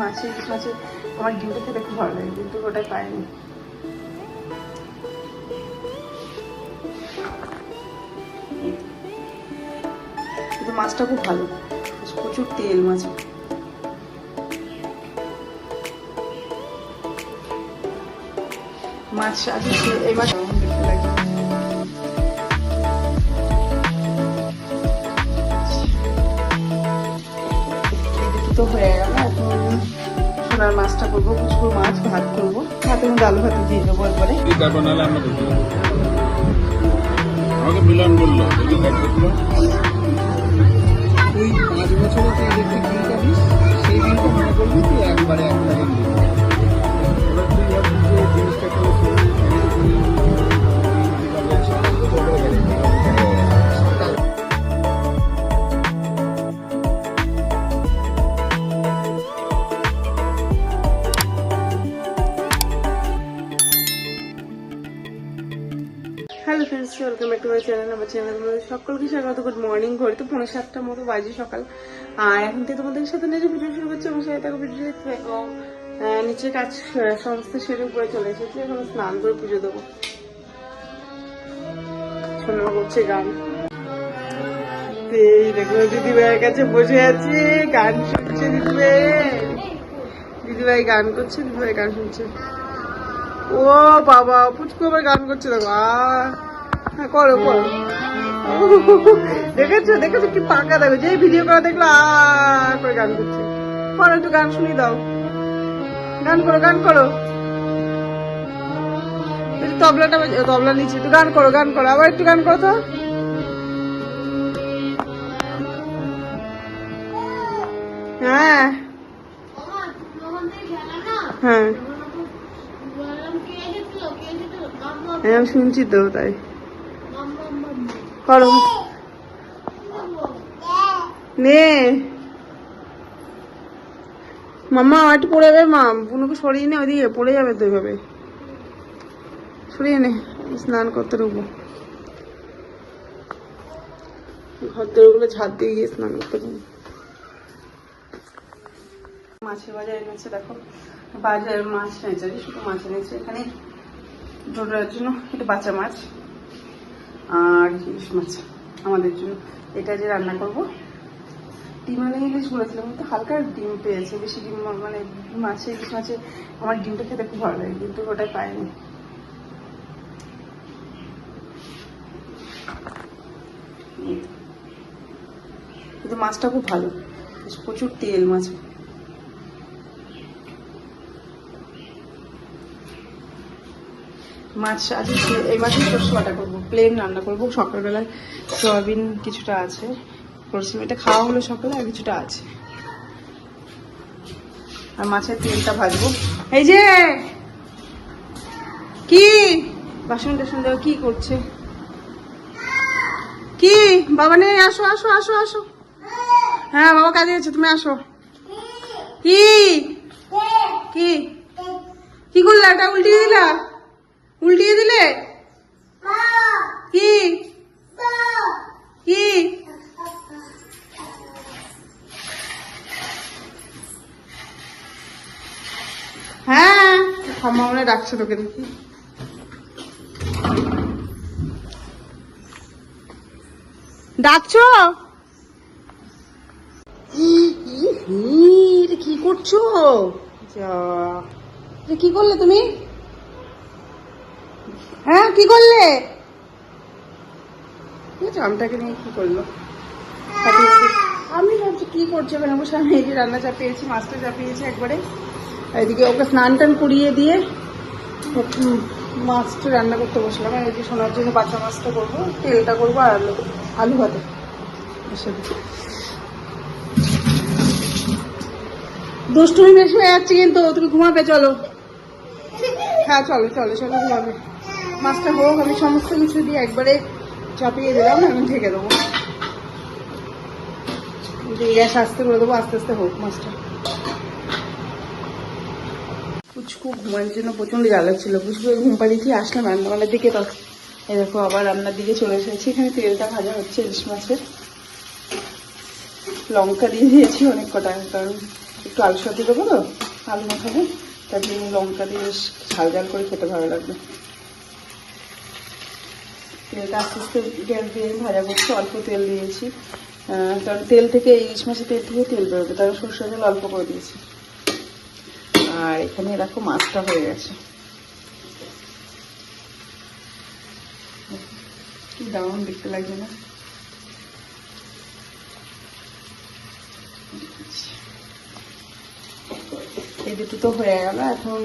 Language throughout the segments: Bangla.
মাছে ইলিশ মাছে আমার ডিমটা খেতে খুব ভালো লাগে, কিন্তু ওটাই পাইনি। কিন্তু মাছটা খুব ভালো, প্রচুর তেল মাছে। মাছ আজকে এই মাছ দেখতে লাগে। তো হয়ে গেল, এখন সোনার মাছটা করবো, কুচকুর মাছ ভাত করবো, ভাতের মধ্যে আলু ভাতে দিয়ে দেবো একবারে। আমাকে মিলন বললো তুই 5 বছরে তুই ইলেকট্রিক বিল কাটিস, সেই বিলটা মনে করবি তুই একবারে একটা দিন দিবি। এবার তুই ভাবছিস যে জিনিসটা কেউ hello friends, welcome back to my channel. আমার চ্যানেল সকলকে স্বাগত। Good morning. ঘরে তো 7:30 মতো বাজে সকাল, আর এখন থেকে তোমাদের সাথে নিজে ভিডিও শুরু করছি। আমার সাথে থাকো, ভিডিও দেখতে থাকো। নিচে কাজ সমস্ত সেরে উপরে চলে এসেছি, এখন স্নান করে পুজো দেবো। শোনা করছে গান, এই দেখো দিদি ভাইয়ের কাছে বসে আছে, গান শুনছে দিদি ভাই গান করছে, দিদি ভাই গান শুনছে। ও বাবা, পুচকু আবার গান করছে, দেখো। হ্যাঁ, করো করো। দেখেছো দেখেছো কি পাকা, দেখো যে ভিডিও করা দেখলো করে গান করছে। করো, একটু গান শুনিয়ে দাও, গান করো গান করো। তবলাটা তবলা নিচে, একটু গান করো গান করো, আবার একটু গান করো তো। হ্যাঁ হ্যাঁ আমি শুনছি তো, তাই করো। নে মাম্মা একটু পড়ে যাবে, মা বুনুকে সরিয়ে নে, ওইদিকে পড়ে যাবে তো, এইভাবে সরিয়ে নে। স্নান করতে ঢুকবো, ঘর দরগুলো ঝাড় দিয়ে গিয়ে স্নান করতে ঢুকবো। মাছের বাজার এনেছে, দেখো বাজার মাছ নেই, শুধু মাছ এনেছে এখানে টোটার জন্য। এটা বাচ্চা মাছ আর ইলিশ মাছ আমাদের জন্য। এটা যে রান্না করবো, ডিম আনে ইলিশ বলেছিলাম, কিন্তু হালকা ডিম পেয়েছে, বেশি ডিম মানে মাছে ইলিশ মাছে আমার ডিমটা খেতে খুব ভালো লাগে, কিন্তু ওটাই পাইনি। কিন্তু মাছটা খুব ভালো, প্রচুর তেল মাছ। মাছ আজকে এই মাছের সরষে বাটা করবো, প্লেন রান্না করবো। সকালবেলায় সয়াবিন কিছুটা আছে, করছিলাম, এটা খাওয়া হলো সকালে, আর কিছুটা আছে। আর মাছের তেলটা ভাজবো। এই যে কি বাসন টাসন দেওয়া কি করছে, কি বাবা নেই? আসো আসো আসো আসো। হ্যাঁ বাবা কাজে গেছে, তুমি আসো। কি কি কি করলা? এটা উল্টিয়ে দিলা, উল্টিয়ে দিলে কি কি? হ্যাঁ ক্ষমা মনে ডাকছে তোকে, দেখি। ডাকছো? কি করছো? কি করলে তুমি? হ্যাঁ কি করলে? আমটাকে নিয়ে কি করলো? আমি ভাবছি কি করছে কেন, বসে আমি এই যে রান্না চাপিয়েছি, মাছটা চাপিয়েছি একবারে। এদিকে ওকে স্নান টান করিয়ে দিয়ে মাছটা রান্না করতে বসলাম। আর এই যে সোনার জন্য বাচ্চা মাছটা করবো, তেলটা করবো, আর আলু ভাতে। দুষ্টুমি বেশি হয়ে যাচ্ছে কিন্তু, তুমি ঘুমাবে, চলো। হ্যাঁ চলো চলো চলো ঘুমাবে। মাছটা হোক, আমি সমস্ত কিছু দিয়ে একবারে চাপিয়ে দিলাম, এখন ঢেকে দেবো, গ্যাস আস্তে করে দেবো, আস্তে আস্তে হোক মাছটা। পুচকু ঘুমানোর জন্য প্রচন্ড জ্বালা ছিল, পুচকু ঘুম পাড়িয়েছি, আসলাম রান্নাবান্নার দিকে। তো এই দেখো আবার রান্নার দিকে চলে এসেছি। এখানে তেলটা ভাজা হচ্ছে ইলিশ মাছের, লঙ্কা দিয়ে দিয়েছি অনেক কটা, কারণ একটু আলু সাথে দেবো তো, আলু মাখাবো, তার জন্য লঙ্কা দিয়ে বেশ ঝাল ঝাল করে খেতে ভালো লাগবে। তেলটা আস্তে আস্তে গ্যাস দিয়ে ভাজা করছি, অল্প তেল দিয়েছি, কারণ তেল থেকে ইলিশ মাছের তেল থেকে তেল বেরোবে, তার সরষের তেল অল্প করে দিয়েছি। আর এখানে দেখো মাছটা হয়ে গেছে, কি দারুণ দেখতে লাগছে না? এই দুটো তো হয়ে গেল। এখন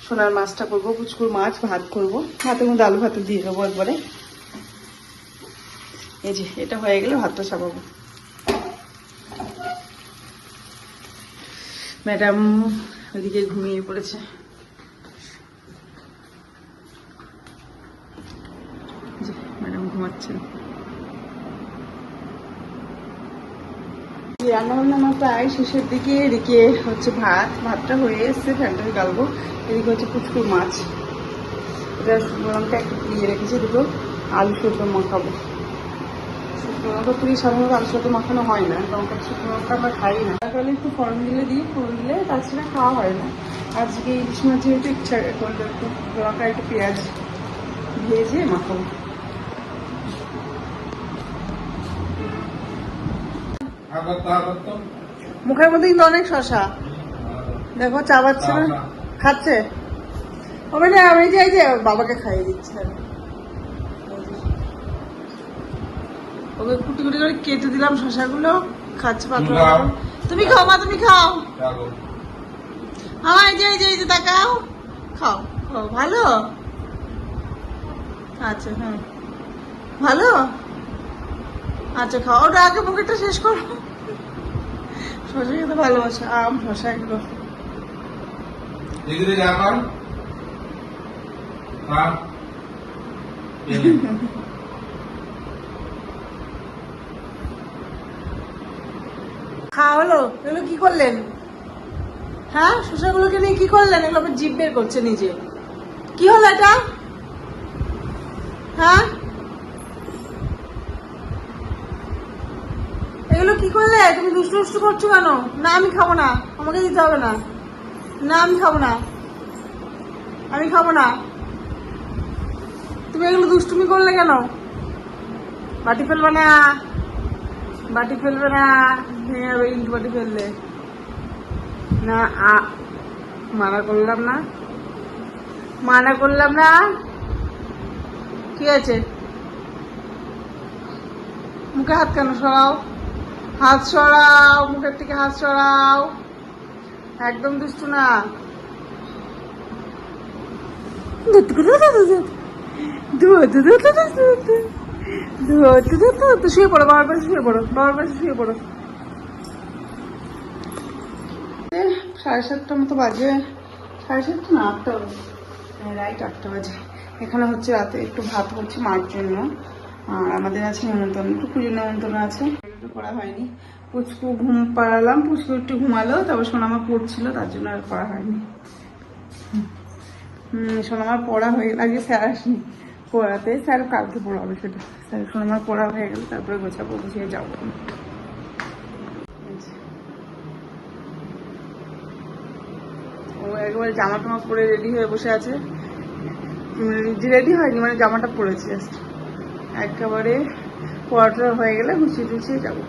সোনার মাছটা করবো, পুচকুর মাছ ভাত করবো, ভাতের মধ্যে আলু ভাতে দিয়ে দেবো একবারে। এই যে এটা হয়ে গেলে ভাতটা চাপাবো। ম্যাডাম ওইদিকে ঘুমিয়ে পড়েছে। ম্যাডাম ঘুমাচ্ছেন। রান্না বান্না আমার প্রায় শেষের দিকে। এদিকে হচ্ছে ভাতটা হয়ে এসছে, ফ্যানটা গালবো। এদিকে হচ্ছে পুচকুর মাছ, এটা শুকনো লঙ্কা একটু পুড়িয়ে রেখেছি, দুটো আলু সেদ্ধ মাখাবো। শুকনো লঙ্কা পুড়িয়ে সাধারণত আলু সেদ্ধ মাখানো হয় না, লঙ্কা শুকনো লঙ্কা আমরা খাই না। তাহলে একটু ফোড়ন দিলে দিই, ফোড়ন দিলে তাছাড়া খাওয়া হয় না। আজকে ইলিশ মাছ যেহেতু ইচ্ছা করলে একটু লঙ্কা একটু পেঁয়াজ ভেজে মাখাবো। মুখের মধ্যে কিন্তু অনেক শশা, দেখো চাবাচ্ছে না, খাচ্ছে। হবে না, আমি যাই যে বাবাকে খাইয়ে দিচ্ছি, ওকে কুটি কুটি করে কেটে দিলাম শশাগুলো, খাচ্ছে পাতলা। তুমি খাও মা, তুমি খাও। আমার এই যে তাকাও, খাও খাও। ভালো, আচ্ছা হ্যাঁ ভালো, আচ্ছা খাও। ওটা আগে মুখেরটা শেষ করো। শশা খেতে ভালোবাসে, আম শশা এগুলো। খাওয়া হলো? এগুলো কি করলেন? হ্যাঁ, শশাগুলোকে নিয়ে কি করলেন? এগুলো আবার জিভ বের করছে নিজে। কি হলো এটা? হ্যাঁ, এগুলো কি করলে? তুমি দুষ্টু দুষ্টু করছো কেন? না আমি খাবো না, আমাকে দিতে হবে না। না আমি খাবো না, আমি খাবো না। তুমি এগুলো দুষ্টুমি করলে কেন? বাটি ফেলবে না, বাটি ফেলবে না, ভেঙে যাবে কিন্তু বাটি ফেললে। না মানা করলাম না, মানা করলাম না, ঠিক আছে? মুখে হাত কেন? সরাও হাত, সরাও মুখের থেকে হাত সরাও, একদম দুষ্টু না। শুয়ে পড়ো, বাবার পাশে শুয়ে পড়ো, বাবার পাশে শুয়ে পড়ো। 7:30 মতো বাজে, 7:30 না 8টা বাজে, রাইট 8টা বাজে। এখানে হচ্ছে রাতে একটু ভাত করছি মার জন্য, আর আমাদের আছে নেমন্তন্ন, একটু পুজোর নেমন্তন্ন আছে, করা হয়নি। পুচকু ঘুম পাড়ালাম, পুচকু একটু ঘুমালো, তারপর সোনামা পড়ছিল, তার জন্য আর করা হয়নি। সোনামার পড়া হয়ে গেল, আজকে স্যার আসেনি পড়াতে, স্যার কালকে পড়াবে সেটা। স্যার সোনামার পড়া হয়ে গেল, তারপরে গোছাবো, গুছিয়ে যাবো। ও একবারে জামা টামা পরে রেডি হয়ে বসে আছে, রেডি হয়নি মানে জামাটা পরেছে জাস্ট, একেবারে পড়াটা হয়ে গেলে গুছিয়ে টুছিয়ে যাবো।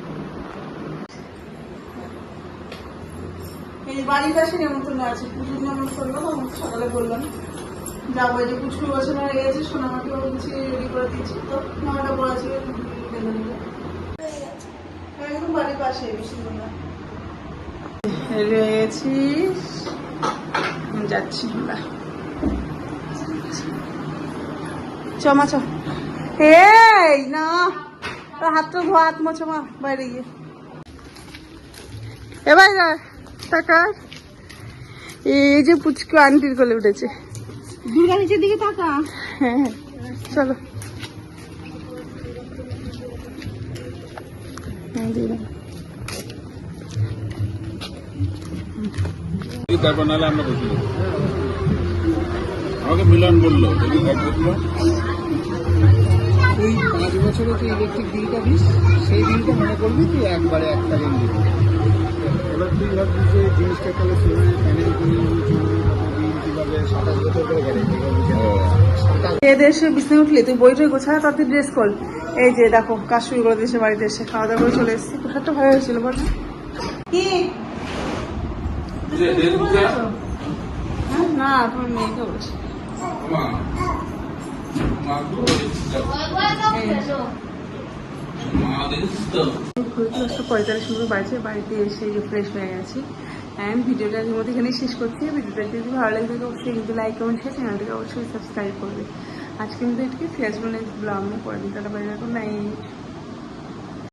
এই বাড়ির কাছে নেমন্তন্ন আছে, পুজোর নেমন্তন্ন, সকালে বললাম যাবো। এই যে পুচকু বসানো হয়ে গেছে, সোনামাকে গুছিয়ে রেডি করে দিচ্ছি, তো জামাটা পরা ছিল একদম বাড়ির পাশে, বেশি দূর না। রেডি হয়ে গেছি, যাচ্ছি আমরা। চমা চ, এই না হাতটা ধোয়া, হাত মোছো মা বাইরে গিয়ে। এবার টাকা, এই যে পুচকু আন্টির কোলে উঠেছে। দুর্গা নিচের দিকে তাকা। হ্যাঁ চলো, তারপর নাহলে আমরা বসে আমাকে মিলন বললো এই 5 বছরে যে ইলেকট্রিক বিলটা দিস, সেই বিলটা মনে করবি তুই একবারে 1 টাকা দিবি। এবার তুই ভাবছিস যে জিনিসটা তাহলে প্যানেল কিনে দিন কিভাবে 27 বছর করে গ্যারেন্টি এসে বিছানায় উঠলে তুই বইটা গোছা তার তুই ড্রেস কর। এই যে দেখো কাজ শুরু করে দিয়েছে বাড়িতে এসে, খাওয়া দাওয়া করে চলে এসেছি। পোশাকটা ভালো হয়েছিল বল কি? হ্যাঁ, না তোমার মেয়েকে বলছি। 45 মতো বাজে, বাড়িতে এসে ফ্রেশ হয়ে গেছি। অ্যান্ড ভিডিওটা এর মধ্যে এখানেই শেষ করছি। ভিডিওটা যদি ভালো লাগে থাকে অবশ্যই কিন্তু লাইক কমেন্ট শেয়ার, চ্যানেলটাকে অবশ্যই সাবস্ক্রাইব করবে। আজকে কিন্তু এটুকু ফেসবুক নেক্সট ব্লগ নিয়ে পরে দিন। তাহলে বাইরে এখন নাই।